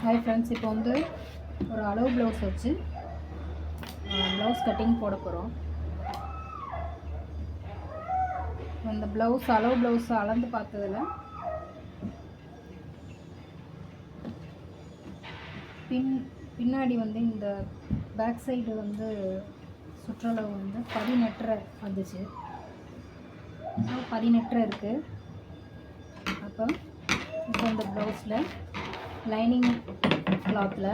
Hi friends, இப்போ வந்து ஒரு அளவு ப்ளவுஸ் வச்சு ப்ளவுஸ் கட்டிங் போட போகிறோம். இந்த ப்ளவுஸ் அளவு ப்ளவுஸ் அளந்து பார்த்ததில் பின்னாடி வந்து இந்த பேக் சைடு வந்து சுற்றளவு வந்து 18.5 வந்துச்சு. ஸோ 18.5 இருக்குது. அப்போ இந்த ப்ளவுஸில் லைனிங் கிளாத்தில்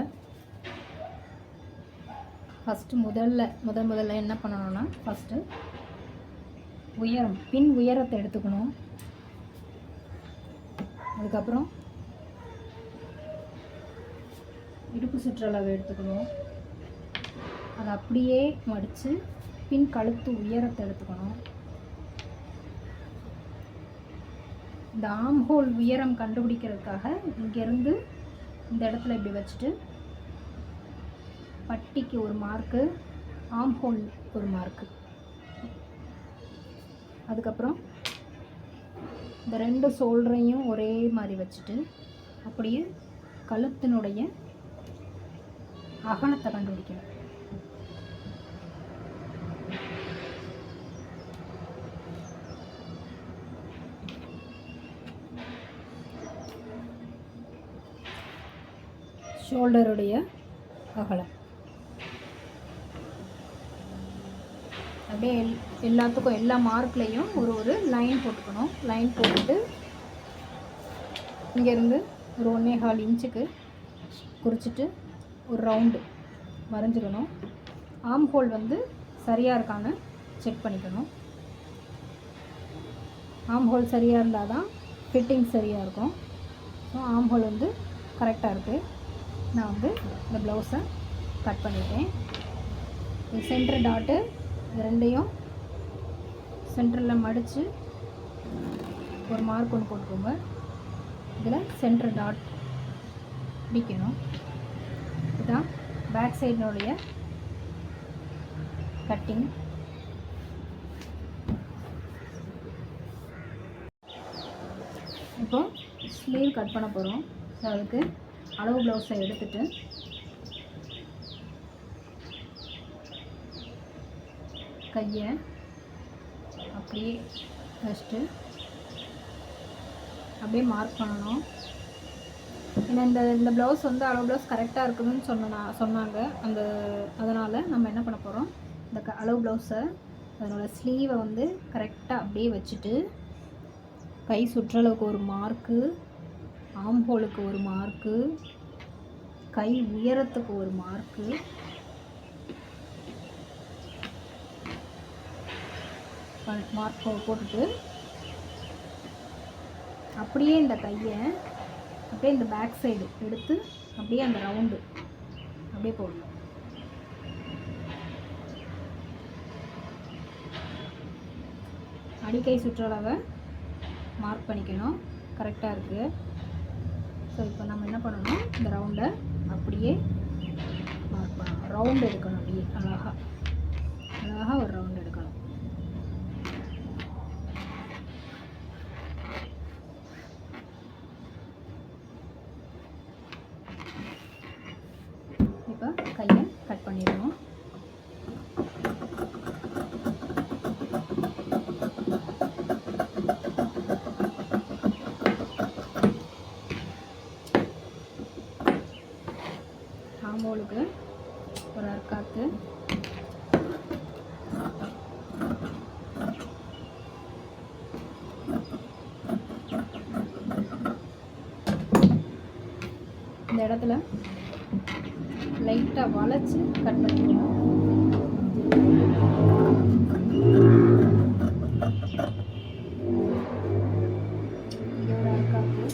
ஃபஸ்ட்டு முதல்ல என்ன பண்ணணும்னா, ஃபஸ்ட்டு பின் உயரத்தை எடுத்துக்கணும். அதுக்கப்புறம் இடுப்பு சுற்றளவு எடுத்துக்கணும். அதை அப்படியே மடித்து பின் கழுத்து உயரத்தை எடுத்துக்கணும். இந்த ஆம் ஹோல் உயரம் கண்டுபிடிக்கிறதுக்காக இங்கேருந்து இந்த இடத்துல இப்படி வச்சுட்டு பட்டிக்கு ஒரு மார்க்கு, ஆம் ஹோல் ஒரு மார்க்கு, அதுக்கப்புறம் இந்த 2 ஷோல்டரையும் ஒரே மாதிரி வச்சுட்டு அப்படியே கழுத்தினுடைய அகலத்தை கண்டுபிடிக்கணும். ஷோல்டருடைய அகலம் அப்படியே எல்லாத்துக்கும் எல்லா மார்க்லேயும் ஒரு லைன் போட்டுக்கணும். லைன் போட்டுட்டு இங்கேருந்து ஒரு 1.25 இன்ச்சுக்கு குறிச்சிட்டு ஒரு ரவுண்டு வரைஞ்சிக்கணும். ஆம் ஹோல் வந்து சரியாக இருக்கான்னு செக் பண்ணிக்கணும். ஆம் ஹோல் சரியாக இருந்தால் தான் ஃபிட்டிங் சரியாக இருக்கும். ஸோ ஆம் ஹோல் வந்து கரெக்டாக இருக்குது. நான் வந்து இந்த ப்ளவுஸை கட் பண்ணிட்டேன். இது சென்டர் டாட்டு, இது ரெண்டையும் சென்டரில் மடித்து ஒரு மார்க் ஒன்று போட்டுக்கோங்க. இதில் சென்டர் டாட் பிடிக்கணும். இதுதான் பேக் சைடினுடைய கட்டிங். இப்போ ஸ்லீவ் கட் பண்ண போகிறோம். ஸோ அதுக்கு அளவு ப்ளவுஸை எடுத்துட்டு கையை அப்படியே வச்சுட்டு அப்படியே மார்க் பண்ணணும். ஏன்னா இந்த ப்ளவுஸ் வந்து அளவு ப்ளவுஸ் கரெக்டாக இருக்குதுன்னு சொன்னாங்க. அதனால் நம்ம என்ன பண்ண போகிறோம், இந்த அளவு ப்ளவுஸை அதனோட ஸ்லீவை வந்து கரெக்டாக அப்படியே வச்சுட்டு கை சுற்றளவுக்கு ஒரு மார்க்கு, ஆம் ஹோலுக்கு ஒரு மார்க்கு, கை உயரத்துக்கு ஒரு மார்க்கு, மார்க் போட்டுட்டு அப்படியே இந்த கையை அப்படியே இந்த பேக் சைடு எடுத்து அப்படியே அந்த ரவுண்டு அப்படியே போடணும். அடிக்கை சுற்றளவை மார்க் பண்ணிக்கணும். கரெக்டாக இருக்குது. ஸோ இப்போ நம்ம என்ன பண்ணணும், இந்த ரவுண்டை அப்படியே மார்க் பண்ணணும். ரவுண்டு எடுக்கணும். அப்படியே அழகாக ஒரு ரவுண்டு எடுக்கணும். இப்போ கையை கட் பண்ணிடணும். ஆம்போலுக்கு ஒரு அர்க்காத்து, இந்த இடத்துல லைட்டாக வளைச்சி கட் பண்ணிக்கணும். இங்கே ஒரு அர்க்காத்து,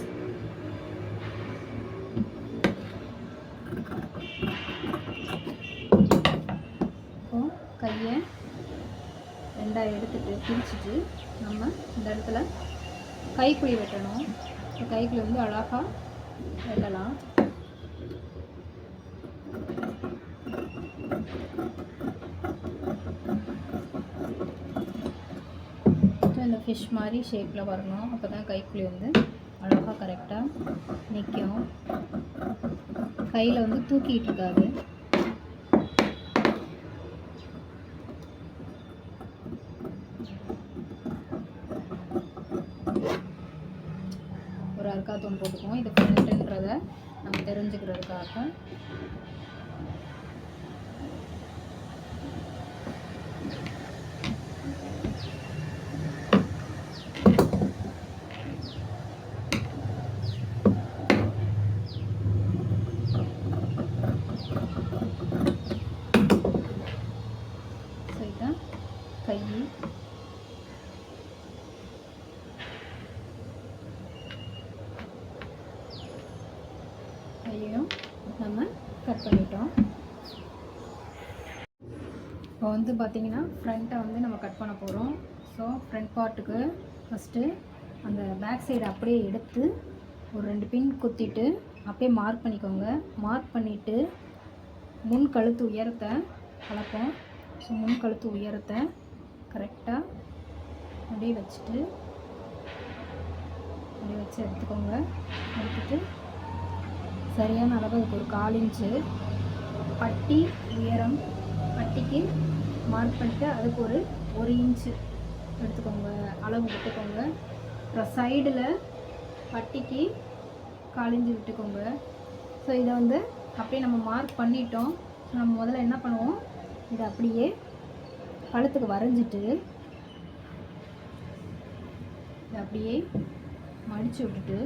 கையை 2 எடுத்துட்டு பிரிச்சுட்டு நம்ம இந்த இடத்துல கைக்குழி வெட்டணும். கைக்குழி வந்து அழகாக வெட்டலாம். இந்த ஃபிஷ் மாதிரி ஷேப்பில் வரணும். அப்போ தான் கைக்குழி வந்து அழகாக கரெக்டாக நிற்கும். கையில் வந்து தூக்கிட்டு இருக்காது. ஒரு அர்க்காத்தூண் போட்டுக்குவோம். இது ஃப்ரண்ட்டுன்றதை நம்ம தெரிஞ்சுக்கிறதுக்காக. கை கையையும் நம்ம கட் பண்ணிட்டோம். இப்போ வந்து பார்த்திங்கன்னா ஃப்ரண்ட்டை வந்து நம்ம கட் பண்ண போகிறோம். ஸோ ஃப்ரண்ட் பார்ட்டுக்கு ஃபஸ்ட்டு அந்த பேக் சைடு அப்படியே எடுத்து ஒரு 2 பின் குத்திட்டு அப்படியே மார்க் பண்ணிக்கோங்க. மார்க் பண்ணிவிட்டு முன் கழுத்து உயரத்தை அளப்போம். ஸோ முன் கழுத்து உயரத்தை கரெக்டாக அப்படியே வச்சுட்டு அப்படியே வச்சு எடுத்துக்கோங்க. எடுத்துட்டு சரியான அளவு அதுக்கு ஒரு 1/4 இன்ச்சு பட்டி உயரம், பட்டிக்கு மார்க் பண்ணிவிட்டு அதுக்கு ஒரு 1 இன்ச்சு எடுத்துக்கோங்க, அளவு விட்டுக்கோங்க. அப்புறம் சைடில் பட்டிக்கு 1/4 இன்ச்சு விட்டுக்கோங்க. ஸோ இதை வந்து அப்படியே நம்ம மார்க் பண்ணிட்டோம். ஸோ நம்ம முதல்ல என்ன பண்ணுவோம், இதை அப்படியே கழுத்துக்கு வரைஞ்சிட்டு இதை அப்படியே மடித்து விட்டுட்டு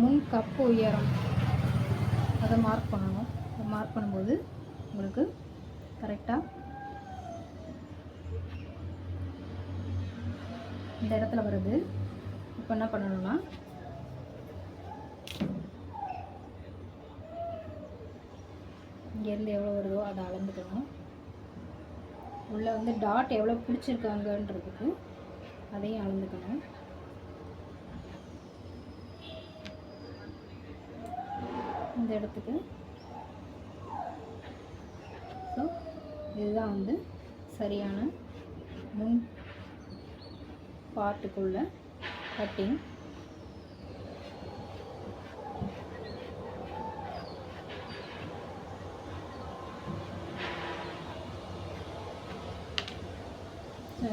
முன் கப்பு உயரம் அதை மார்க் பண்ணணும். அதை மார்க் பண்ணும்போது உங்களுக்கு கரெக்டாக இந்த இடத்துல வருது. இப்போ என்ன பண்ணணும்னா இங்கேருந்து எவ்வளோ வருதோ அதை அளந்துக்கணும். உள்ளே வந்து டாட் எவ்வளோ பிடிச்சிருக்காங்கன்றதுக்கு அதையும் அளந்துக்கணும். இந்த இடத்துக்கு ஸோ இதுதான் வந்து சரியான முன் பார்ட்டுக்குள்ள கட்டிங்.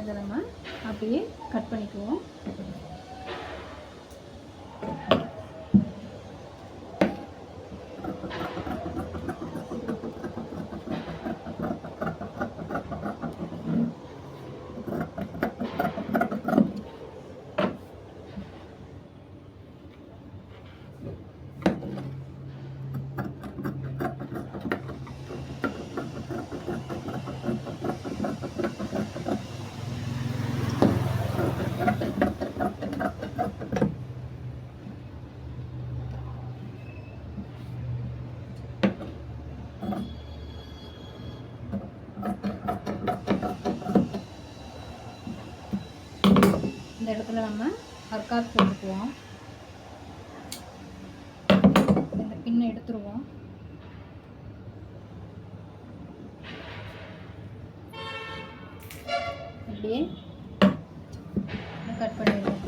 இதை நம்ம அப்படியே கட் பண்ணிக்குவோம். இந்த இடத்துல நம்ம அர்க்காத் போட்டுக்குவோம். இந்த பின்னை எடுத்துருவோம். அப்படியே கட் பண்ணிடுவோம்.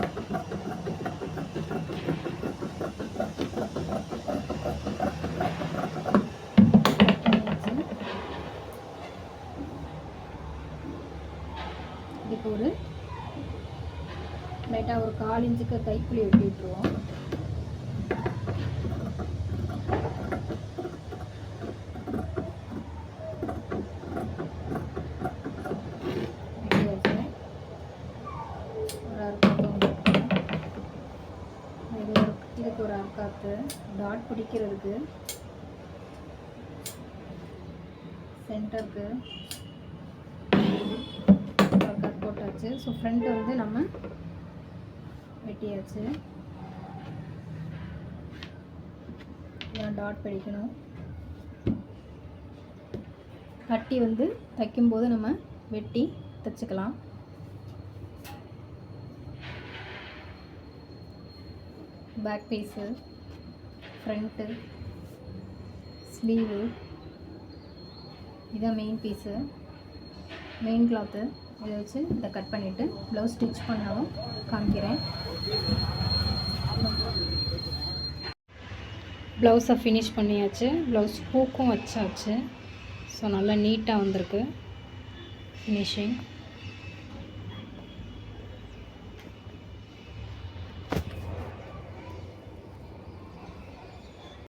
இதுக்கு ஒரு லைட்டாக ஒரு 1/4 இன்ச்சுக்கு கைக்குள்ளி வெட்டி விட்டுருவோம். இதுக்கு ஒரு அர்க்காத்து டாட் பிடிக்கிறதுக்கு சென்டருக்கு அர்க்காத் போட்டாச்சு. ஸோ ஃப்ரண்ட் வந்து நம்ம வெட்டியாச்சு. டாட் பிடிக்கணும். கட்டி வந்து தைக்கும்போது நம்ம வெட்டி தைச்சிக்கலாம். பேக் பீஸு, ஃப்ரண்ட்டு, ஸ்லீவு, இதான் மெயின் பீஸு, மெயின் கிளாத்து. இதை வச்சு இதை கட் பண்ணிவிட்டு ப்ளவுஸ் ஸ்டிச் பண்ணாலும் காமிக்கிறேன். ப்ளவுஸை ஃபினிஷ் பண்ணியாச்சு. ப்ளவுஸ் ஹூக்கும் வச்சாச்சு. ஸோ நல்லா நீட்டாக வந்திருக்கு ஃபினிஷிங்.